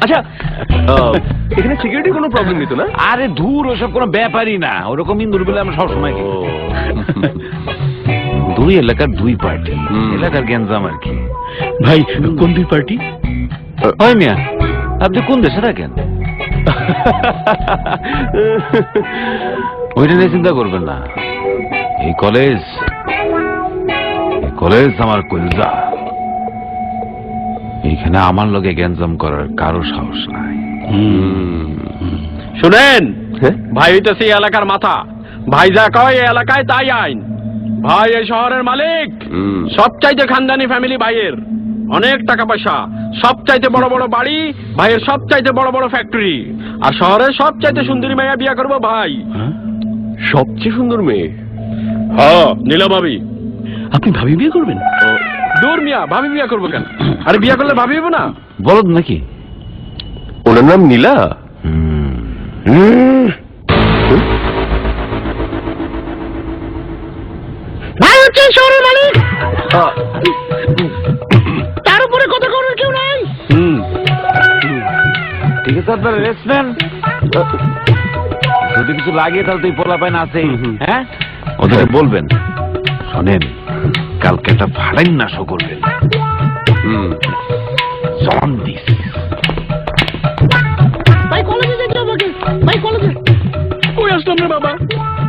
আচ্ছা, এখানে সিকিউরিটি কোনো প্রবলেম নিত না? আরে দূর, ওসব কোনো ব্যাপারই না। ওরকম ইন্দুর বেলা আমরা সবসময় দুই এলাকার দুই পার্টি, এলাকার গ্যাঞ্জাম আর কি। ভাই কোন দুই পার্টি? হয় মিয়া, আপনি কোন দেশে থাকেন? ওইটা নিয়ে চিন্তা করবেন না। এই কলেজ আমার কলজা। এইখানে আমার লগে গ্যাঞ্জাম করার কারো সাহস নাই। শুনেন, ভাই হইতেছে এই এলাকার মাথা। ভাই যা কয় এই এলাকায় তাই আইন। ভাই এই শহরের মালিক, সবচাইতে খানদানি ফ্যামিলি ভাইয়ের, অনেক টাকা পয়সা, সবচাইতে বড় বড় বাড়ি, ভাইয়ের সবচাইতে বড় বড় ফ্যাক্টরি, আর শহরের সবচাইতে সুন্দরী মাইয়া বিয়া করবো ভাই। সবচেয়ে সুন্দর মেয়ে? হ্যাঁ, নীলা ভাবি। আপনি ভাবি বিয়ে করবেন? দূর মিয়া, ভাবি বিয়া করবো কেন? আরে বিয়া করলে ভাবি হবো না? বলদ নাকি? ওনার নাম নীলা? ভাই হচ্ছে শহরের মালিক, তার উপরে কথা করার কেউ নাই। ঠিক আছে, আপনার রেস্ট নেন। যদি কিছু লাগে তাহলে তুই পোলা পাইন আছে। হ্যাঁ, ওদেরকে বলবেন, শোনেন কালকে একটা ভাড়াই নাশো করবেন।